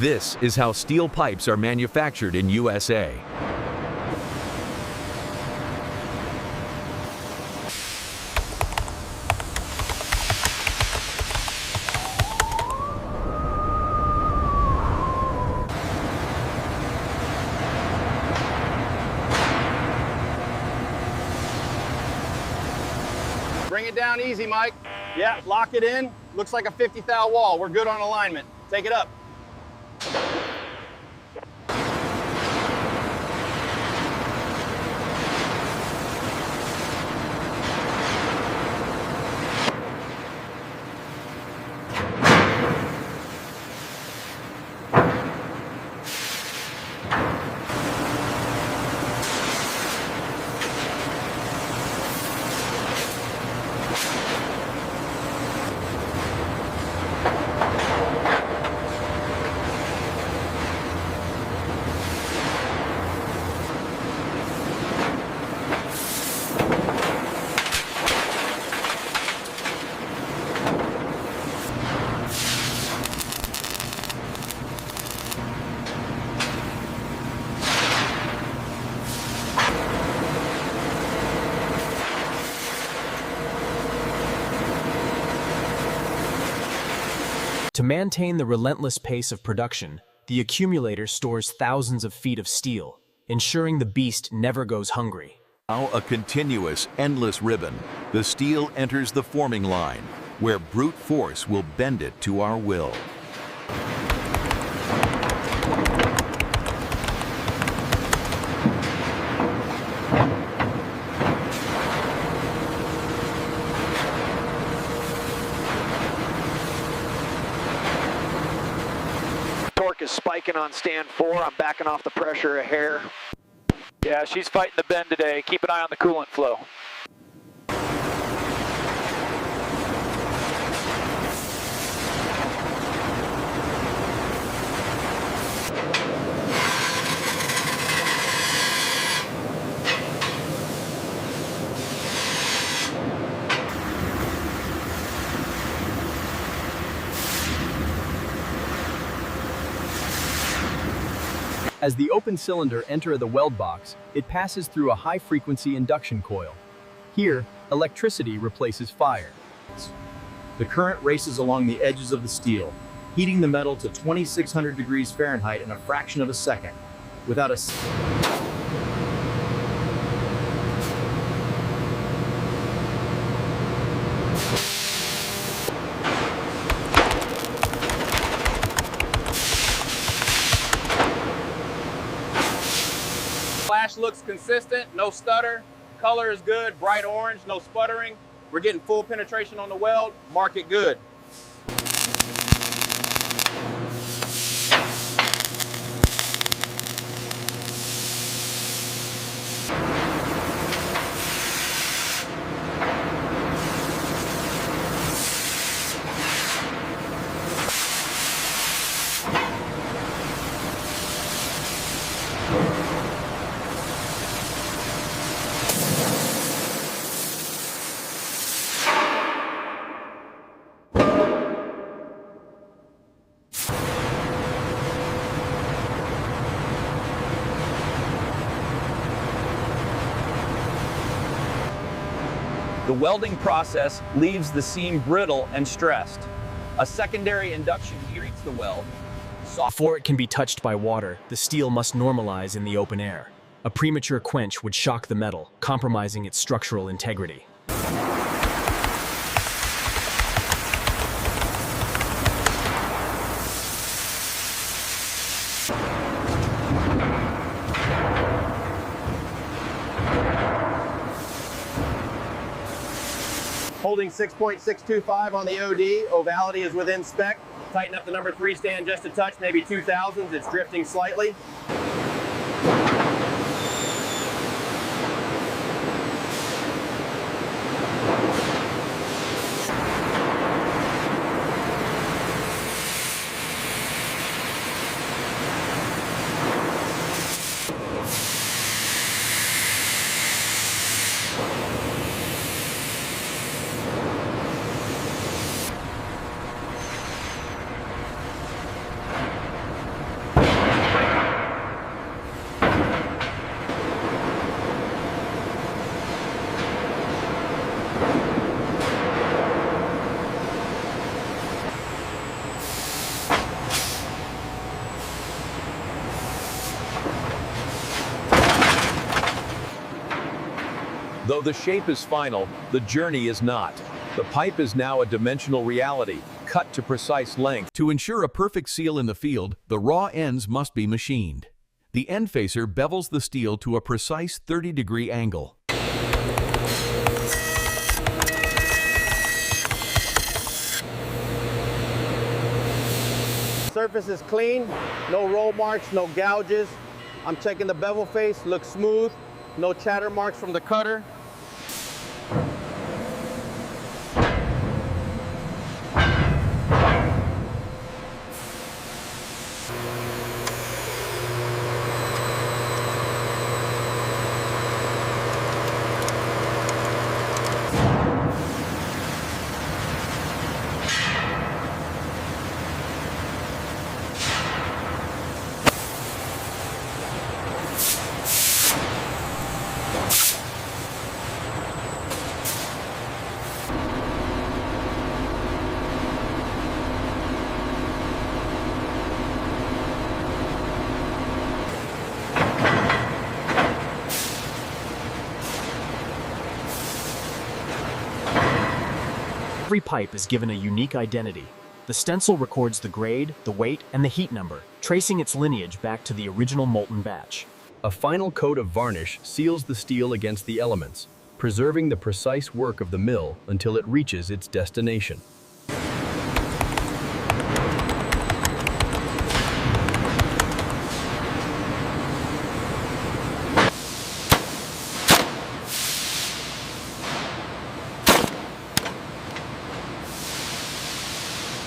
This is how steel pipes are manufactured in USA. Bring it down easy, Mike. Yeah, lock it in. Looks like a 50 thou wall. We're good on alignment. Take it up. To maintain the relentless pace of production, the accumulator stores thousands of feet of steel, ensuring the beast never goes hungry. Now a continuous, endless ribbon, the steel enters the forming line, where brute force will bend it to our will. Torque is spiking on stand 4. I'm backing off the pressure a hair. Yeah, she's fighting the bend today. Keep an eye on the coolant flow. As the open cylinder enter the weld box, it passes through a high-frequency induction coil. Here, electricity replaces fire. The current races along the edges of the steel, heating the metal to 2600 degrees Fahrenheit in a fraction of a second. Without a Flash looks consistent, no stutter. Color is good, bright orange, no sputtering. We're getting full penetration on the weld. Mark it good. The welding process leaves the seam brittle and stressed. A secondary induction treats the weld. Before it can be touched by water, the steel must normalize in the open air. A premature quench would shock the metal, compromising its structural integrity. Holding 6.625 on the OD. Ovality is within spec. Tighten up the number 3 stand just a touch, maybe 2000s. It's drifting slightly. Though the shape is final, the journey is not. The pipe is now a dimensional reality, cut to precise length. To ensure a perfect seal in the field, the raw ends must be machined. The end facer bevels the steel to a precise 30-degree angle. Surface is clean, no roll marks, no gouges. I'm checking the bevel face, looks smooth, no chatter marks from the cutter. Every pipe is given a unique identity. The stencil records the grade, the weight, and the heat number, tracing its lineage back to the original molten batch. A final coat of varnish seals the steel against the elements, preserving the precise work of the mill until it reaches its destination.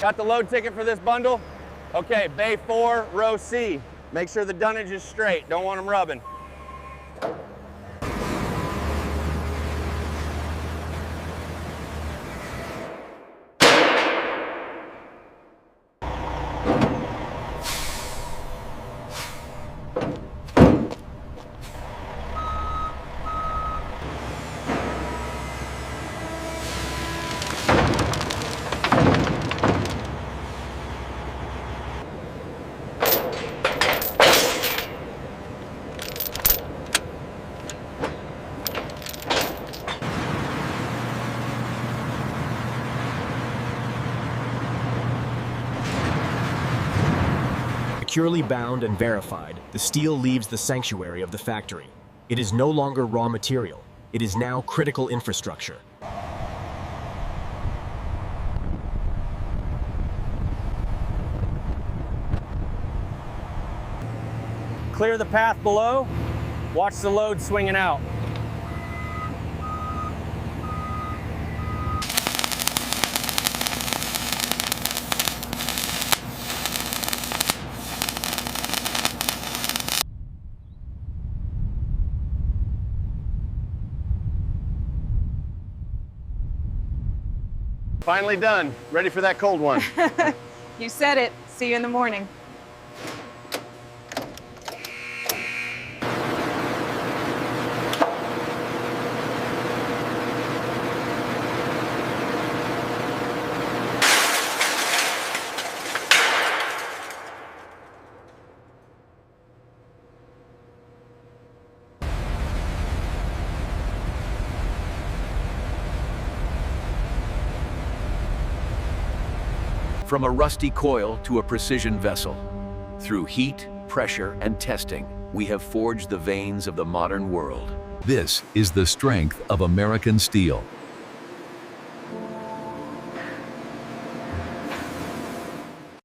Got the load ticket for this bundle? Okay, bay 4, row C. Make sure the dunnage is straight, don't want them rubbing. Securely bound and verified, the steel leaves the sanctuary of the factory. It is no longer raw material. It is now critical infrastructure. Clear the path below. Watch the load swinging out. Finally done. Ready for that cold one. You said it. See you in the morning. From a rusty coil to a precision vessel. Through heat, pressure, and testing, we have forged the veins of the modern world. This is the strength of American steel.